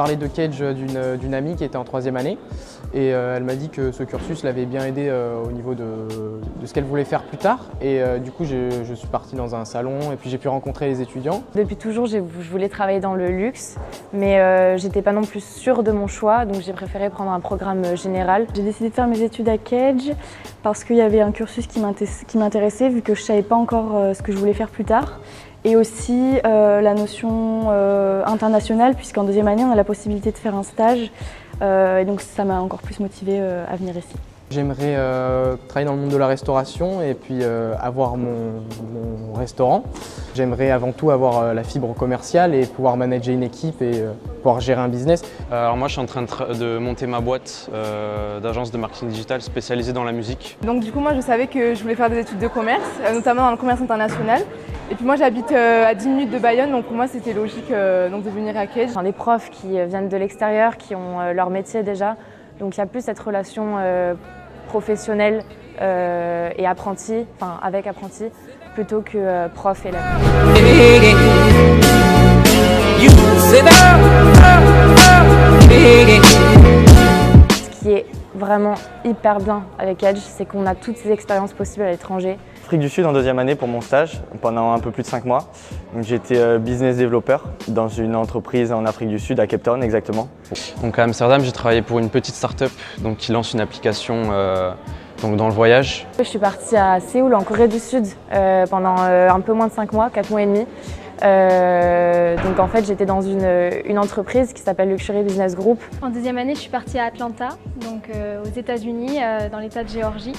parlé de Cage d'une amie qui était en 3e année et elle m'a dit que ce cursus l'avait bien aidé au niveau de ce qu'elle voulait faire plus tard. Et du coup, je suis parti dans un salon et puis j'ai pu rencontrer les étudiants. Depuis toujours, je voulais travailler dans le luxe, mais j'étais pas non plus sûre de mon choix, donc j'ai préféré prendre un programme général. J'ai décidé de faire mes études à Cage parce qu'il y avait un cursus qui m'intéressait, vu que je savais pas encore ce que je voulais faire plus tard. Et aussi la notion internationale, puisqu'en 2e année, on a la possibilité de faire un stage. Et donc ça m'a encore plus motivée à venir ici. J'aimerais travailler dans le monde de la restauration et puis avoir mon restaurant. J'aimerais avant tout avoir la fibre commerciale et pouvoir manager une équipe et pouvoir gérer un business. Alors moi je suis en train de monter ma boîte d'agence de marketing digital spécialisée dans la musique. Donc du coup moi je savais que je voulais faire des études de commerce, notamment dans le commerce international. Et puis moi j'habite à 10 minutes de Bayonne, donc pour moi c'était logique de venir à Cage. Des profs qui viennent de l'extérieur, qui ont leur métier déjà, donc il y a plus cette relation professionnelle et apprenti, enfin avec apprenti, plutôt que prof élève. Ce qui est vraiment hyper bien avec Edge, c'est qu'on a toutes ces expériences possibles à l'étranger. Afrique du Sud en 2e année pour mon stage, pendant un peu plus de 5 mois. J'étais business developer dans une entreprise en Afrique du Sud, à Cape Town exactement. Donc à Amsterdam, j'ai travaillé pour une petite start-up qui lance une application donc dans le voyage. Je suis partie à Séoul, en Corée du Sud, pendant un peu moins de 5 mois, 4 mois et demi. Donc en fait, j'étais dans une entreprise qui s'appelle Luxury Business Group. En 2e année, je suis partie à Atlanta, donc aux États-Unis, dans l'État de Géorgie.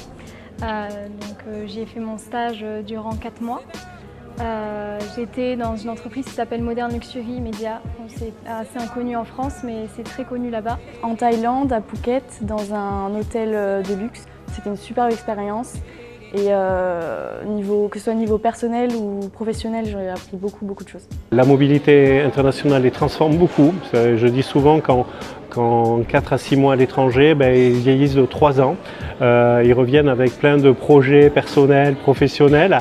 J'y ai fait mon stage durant 4 mois. J'étais dans une entreprise qui s'appelle Modern Luxury Media. C'est assez inconnu en France, mais c'est très connu là-bas. En Thaïlande, à Phuket, dans un hôtel de luxe. C'était une superbe expérience. Et que ce soit niveau personnel ou professionnel, j'ai appris beaucoup de choses. La mobilité internationale les transforme beaucoup. Je dis souvent qu'en 4 à 6 mois à l'étranger, ils vieillissent de 3 ans. Ils reviennent avec plein de projets personnels, professionnels.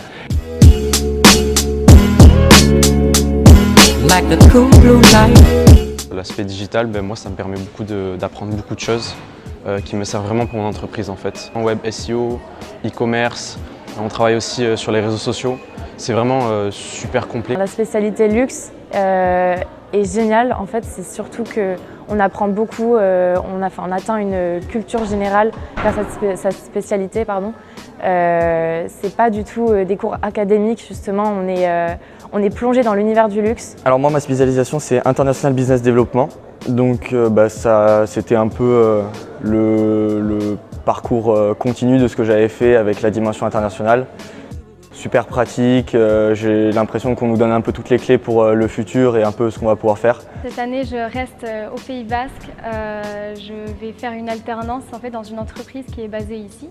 L'aspect digital, moi ça me permet d'apprendre beaucoup de choses qui me servent vraiment pour mon entreprise en fait. En web SEO, e-commerce, on travaille aussi sur les réseaux sociaux. C'est vraiment super complet. La spécialité luxe est géniale. En fait, c'est surtout qu'on apprend beaucoup, on atteint une culture générale grâce à sa spécialité. C'est pas du tout des cours académiques, justement, on est plongé dans l'univers du luxe. Alors moi, ma spécialisation, c'est International Business Development. Donc c'était un peu le parcours continu de ce que j'avais fait avec la dimension internationale. Super pratique, j'ai l'impression qu'on nous donne un peu toutes les clés pour le futur et un peu ce qu'on va pouvoir faire. Cette année, je reste au Pays Basque. Je vais faire une alternance en fait, dans une entreprise qui est basée ici,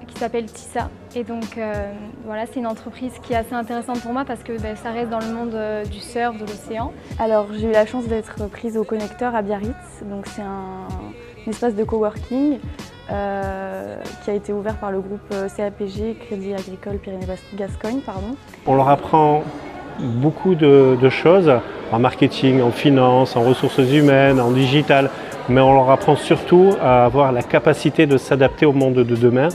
qui s'appelle Tissa. Et donc voilà, c'est une entreprise qui est assez intéressante pour moi parce que ça reste dans le monde du surf, de l'océan. Alors j'ai eu la chance d'être prise au Connecteur à Biarritz, donc c'est un espace de coworking qui a été ouvert par le groupe CAPG, Crédit Agricole Pyrénées-Gascogne. On leur apprend beaucoup de choses en marketing, en finance, en ressources humaines, en digital, mais on leur apprend surtout à avoir la capacité de s'adapter au monde de demain.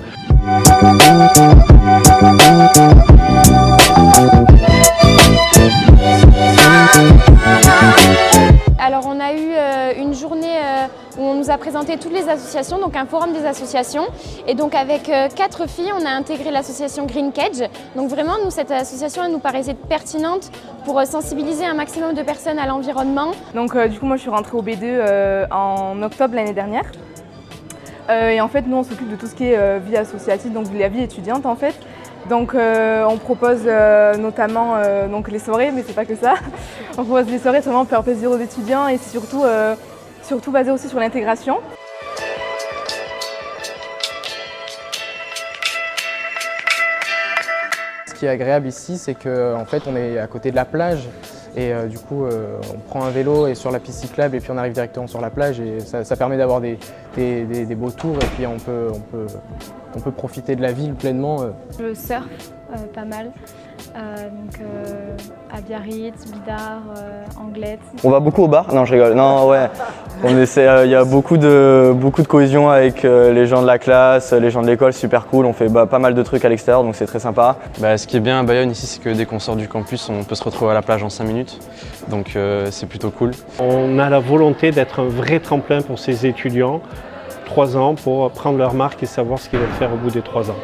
Alors on a eu une journée où on nous a présenté toutes les associations, donc un forum des associations. Et donc avec 4 filles, on a intégré l'association Green Cage. Donc vraiment, nous, cette association, elle nous paraissait pertinente pour sensibiliser un maximum de personnes à l'environnement. Donc du coup, moi je suis rentrée au B2 en octobre l'année dernière. Et en fait, nous on s'occupe de tout ce qui est vie associative, donc de la vie étudiante en fait. Donc on propose notamment les soirées, mais c'est pas que ça. On propose des soirées vraiment pour faire plaisir aux étudiants et c'est surtout basé aussi sur l'intégration. Ce qui est agréable ici, c'est qu'en fait on est à côté de la plage et du coup on prend un vélo et sur la piste cyclable et puis on arrive directement sur la plage et ça permet d'avoir des beaux tours et puis on peut profiter de la ville pleinement. Je surfe pas mal à Biarritz, Bidart, Anglet. On va beaucoup au bar? Non, je rigole. Non, ouais. On essaie. Il y a beaucoup de cohésion avec les gens de la classe, les gens de l'école, super cool. On fait pas mal de trucs à l'extérieur, donc c'est très sympa. Ce qui est bien à Bayonne ici, c'est que dès qu'on sort du campus, on peut se retrouver à la plage en 5 minutes. Donc c'est plutôt cool. On a la volonté d'être un vrai tremplin pour ces étudiants, 3 ans, pour prendre leur marque et savoir ce qu'ils veulent faire au bout des 3 ans.